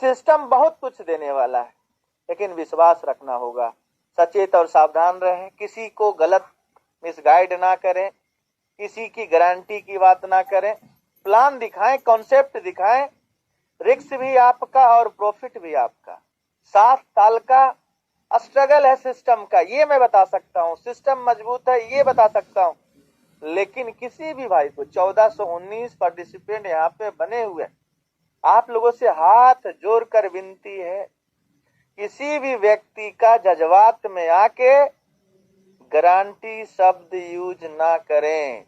System बहुत कुछ देने वाला है, लेकिन विश्वास रखना होगा। सचेत और सावधान रहें, किसी को गलत मिसगाइड ना करें, किसी की गारंटी की बात ना करें। प्लान दिखाएं, कॉन्सेप्ट दिखाएं, रिस्क भी आपका और प्रॉफिट भी आपका। 7 साल का स्ट्रगल है सिस्टम का, ये मैं बता सकता हूँ। सिस्टम मजबूत है, ये बता सकता हूँ। लेकिन किसी भी भाई को 1419 पार्टिसिपेंट यहाँ पे बने हुए, आप लोगों से हाथ जोड़कर विनती है, किसी भी व्यक्ति का जज्बात में आके गारंटी शब्द यूज ना करें।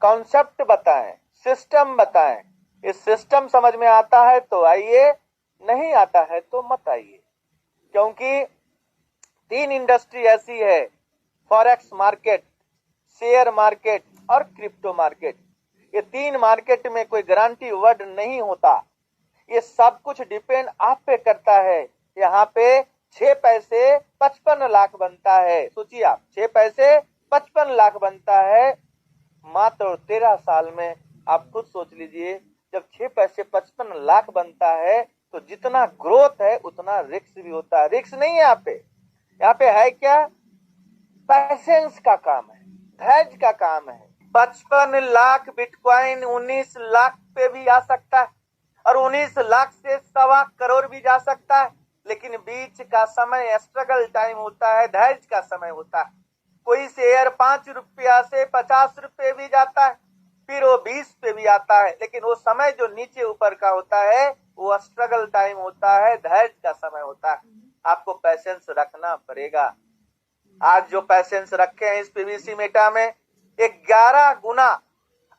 कॉन्सेप्ट बताएं, सिस्टम बताएं। इस सिस्टम समझ में आता है तो आइए, नहीं आता है तो मत आइए। क्योंकि 3 इंडस्ट्री ऐसी है, फॉरेक्स मार्केट, शेयर मार्केट और क्रिप्टो मार्केट। ये 3 मार्केट में कोई गारंटी वर्ड नहीं होता। ये सब कुछ डिपेंड आप पे करता है। यहाँ पे 6 पैसे 55 लाख बनता है। सोचिए आप, 6 पैसे 55 लाख बनता है मात्र 13 साल में। आप खुद सोच लीजिए, जब 6 पैसे 55 लाख बनता है तो जितना ग्रोथ है उतना रिस्क भी होता है। रिस्क नहीं है यहाँ पे है क्या? पैसेंस का काम है, धैर्य का काम है। 55 लाख बिटकॉइन 19 लाख पे भी आ सकता है और 19 लाख से 1.25 करोड़ भी जा सकता है। लेकिन बीच का समय स्ट्रगल टाइम होता है, धैर्य का समय होता है। कोई शेयर 5 रुपया से 50 रुपये भी जाता है, फिर वो 20 पे भी आता है। लेकिन वो समय जो नीचे ऊपर का होता है वो स्ट्रगल टाइम होता है, धैर्य का समय होता है। आपको पैसेंस रखना पड़ेगा। आज जो पैसेंस रखे हैं इस पीवीसी मेटा में, 11 गुना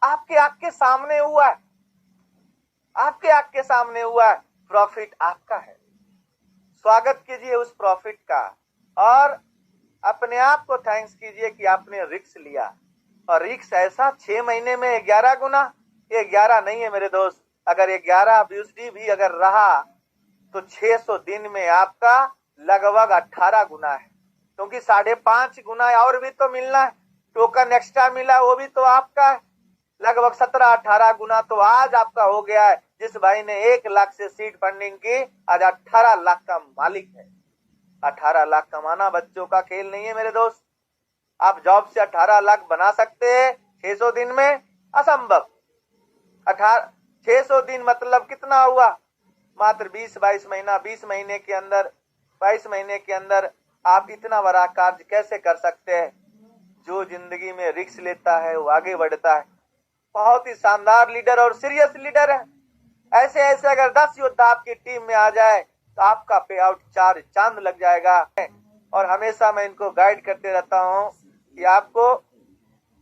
आपके आंख के सामने हुआ है, आपके आंख के सामने हुआ है। प्रॉफिट आपका है, स्वागत कीजिए उस प्रॉफिट का और अपने आप को थैंक्स कीजिए कि आपने रिस्क लिया। और रिस्क ऐसा 6 महीने में 11 गुना, ये 11 नहीं है मेरे दोस्त। अगर 11 BUSD भी अगर रहा तो 600 दिन में आपका लगभग 18 गुना है, क्योंकि 5.5 गुना और भी तो मिलना है। टोकन एक्स्ट्रा मिला वो भी तो आपका है, लगभग 17-18 गुना तो आज आपका हो गया है। जिस भाई ने 1 लाख से सीड फंडिंग की आज 18 लाख का मालिक है। 18 लाख कमाना बच्चों का खेल नहीं है मेरे दोस्त। आप जॉब से 18 लाख बना सकते हैं 600 दिन में? असंभव। 600 दिन मतलब कितना हुआ? मात्र 20-22 महीना। 20 महीने के अंदर, 22 महीने के अंदर आप इतना बड़ा कार्य कैसे कर सकते हैं? जो जिंदगी में रिस्क लेता है वो आगे बढ़ता है। बहुत ही शानदार लीडर और सीरियस लीडर है। ऐसे ऐसे अगर 10 योद्धा आपकी टीम में आ जाए तो आपका पे आउट 4 चांद लग जाएगा। और हमेशा मैं इनको गाइड करते रहता हूँ कि आपको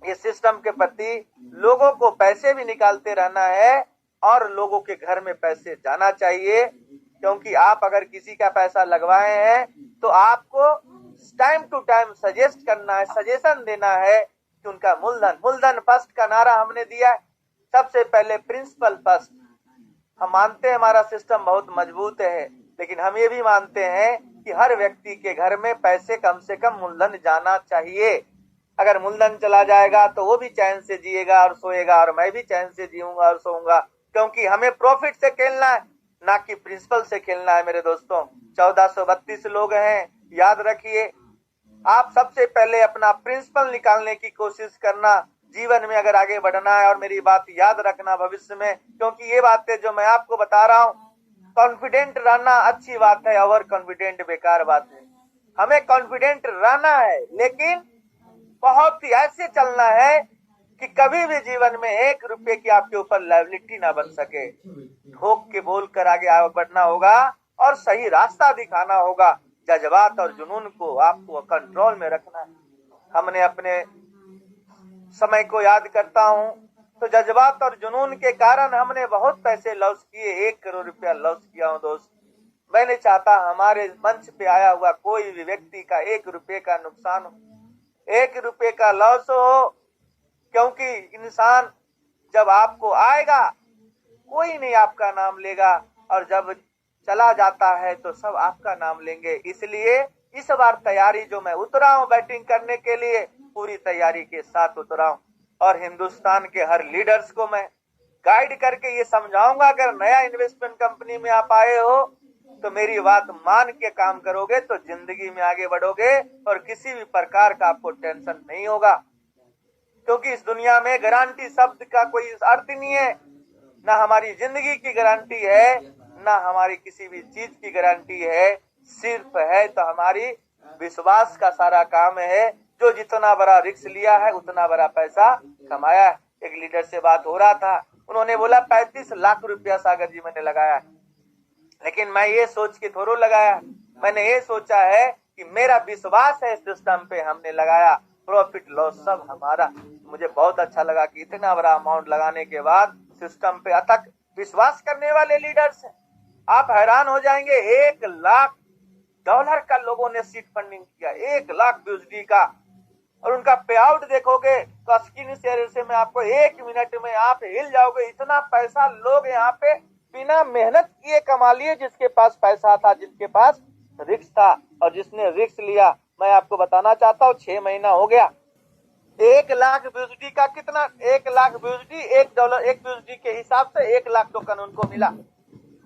इस सिस्टम के प्रति लोगों को पैसे भी निकालते रहना है और लोगों के घर में पैसे जाना चाहिए। क्योंकि आप अगर किसी का पैसा लगवाए हैं तो आपको टाइम टू टाइम सजेस्ट करना है, सजेशन देना है कि उनका मूलधन फर्स्ट का नारा हमने दिया है। सबसे पहले प्रिंसिपल फर्स्ट। हम मानते हैं हमारा सिस्टम बहुत मजबूत है, लेकिन हम ये भी मानते हैं कि हर व्यक्ति के घर में पैसे कम से कम मूलधन जाना चाहिए। अगर मूलधन चला जाएगा तो वो भी चैन से जिएगा और सोएगा और मैं भी चैन से जीऊंगा और सोऊंगा। क्योंकि हमें प्रॉफिट से खेलना है, ना कि प्रिंसिपल से खेलना है मेरे दोस्तों। 1432 लोग हैं, याद रखिए। आप सबसे पहले अपना प्रिंसिपल निकालने की कोशिश करना जीवन में अगर आगे बढ़ना है। और मेरी बात याद रखना भविष्य में, क्योंकि ये बातें जो मैं आपको बता रहा हूँ, कॉन्फिडेंट रहना अच्छी बात है, ओवर कॉन्फिडेंट बेकार बात है। हमें कॉन्फिडेंट रहना है, लेकिन बहुत ही ऐसे चलना है कि कभी भी जीवन में 1 रुपए की आपके ऊपर लायबिलिटी ना बन सके। ठोक के बोल कर आगे बढ़ना होगा और सही रास्ता दिखाना होगा। जज्बात और जुनून को आपको कंट्रोल में रखना है। हमने अपने समय को याद करता हूँ तो जज्बात और जुनून के कारण हमने बहुत पैसे लॉस किए। 1 करोड़ रुपया लॉस किया हूँ दोस्त। मैं नहीं चाहता हमारे मंच पे आया हुआ कोई भी व्यक्ति का 1 रुपये का नुकसान हो, 1 रुपये का लॉस हो। क्योंकि इंसान जब आपको आएगा कोई नहीं आपका नाम लेगा, और जब चला जाता है तो सब आपका नाम लेंगे। इसलिए इस बार तैयारी जो मैं उतरा हूँ बैटिंग करने के लिए, पूरी तैयारी के साथ उतरा हूँ। और हिंदुस्तान के हर लीडर्स को मैं गाइड करके ये समझाऊंगा, अगर नया इन्वेस्टमेंट कंपनी में आप आए हो तो मेरी बात मान के काम करोगे तो जिंदगी में आगे बढ़ोगे और किसी भी प्रकार का आपको टेंशन नहीं होगा। क्योंकि इस दुनिया में गारंटी शब्द का कोई अर्थ ही नहीं है। ना हमारी जिंदगी की गारंटी है, ना हमारी किसी भी चीज की गारंटी है। सिर्फ है तो हमारी विश्वास का सारा काम है। जो जितना बड़ा रिस्क लिया है उतना बड़ा पैसा कमाया है। एक लीडर से बात हो रहा था, उन्होंने बोला 35 लाख रुपया सागर जी मैंने लगाया है, लेकिन मैं ये सोच के थोड़ा लगाया, मैंने ये सोचा है कि मेरा विश्वास है सिस्टम पे, हमने लगाया, प्रॉफिट लॉस सब हमारा। मुझे बहुत अच्छा लगा कि इतना बड़ा अमाउंट लगाने के बाद सिस्टम पे अथक विश्वास करने वाले लीडर्स हैं। आप हैरान हो जाएंगे, $1 लाख का लोगों ने सीट फंडिंग किया, 1 लाख यूएसडी का, और उनका पे आउट देखोगे तो स्क्रीन शेयर से मैं आपको 1 मिनट में आप हिल जाओगे। इतना पैसा लोग यहाँ पे बिना मेहनत किए कमा लिए। जिसके पास पैसा था, जिसके पास रिस्क था और जिसने रिस्क लिया, मैं आपको बताना चाहता हूँ 6 महीना हो गया। 1 लाख यूएसडी का कितना, 1 लाख यूएसडी, $1 एक यूएसडी के हिसाब से 1 लाख टोकन उनको मिला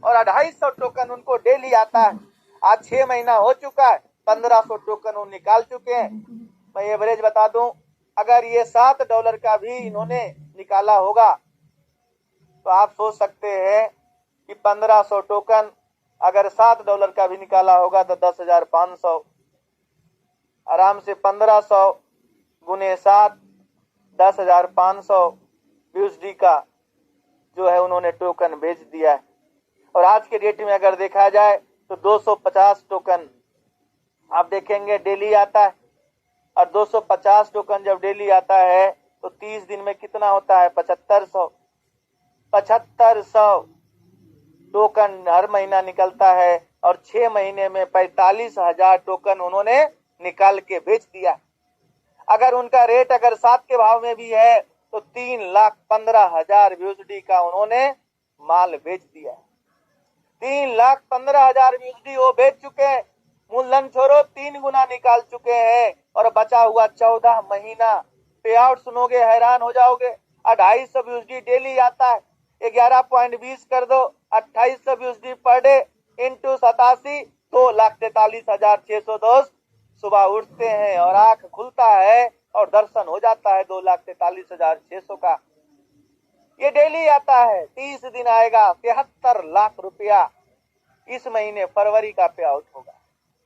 और 250 टोकन उनको डेली आता है। आज 6 महीना हो चुका है, 1500 टोकन वो निकाल चुके हैं। मैं एवरेज बता दूं, अगर ये $7 का भी इन्होंने निकाला होगा तो आप सोच सकते हैं कि 1500 टोकन अगर $7 का भी निकाला होगा तो 10,500, आराम से 1500 गुने 7, 10,500 यूएसडी का जो है उन्होंने टोकन बेच दिया है। और आज के डेट में अगर देखा जाए तो 250 टोकन आप देखेंगे डेली आता है, और 250 टोकन जब डेली आता है तो 30 दिन में कितना होता है, 7500 टोकन हर महीना निकलता है। और 6 महीने में 45,000 टोकन उन्होंने निकाल के बेच दिया। अगर उनका रेट अगर 7 के भाव में भी है तो 3,15,000 यूएसडी का उन्होंने माल बेच दिया। 3,15,000 यूएसडी वो बेच चुके हैं। मूलधन छोड़ो, 3 गुना निकाल चुके हैं और बचा हुआ 14 महीना। पे आउट सुनोगे हैरान हो जाओगे। 250 यूएसडी डेली आता है, 11.20 कर दो, 2800 यूएसडी पर डे इंटू 87, 2,43,602 सुबह उठते हैं और आंख खुलता है और दर्शन हो जाता है 2,43,600 का। ये डेली आता है, 30 दिन आएगा, 73 लाख रुपया इस महीने फरवरी का पे आउट होगा।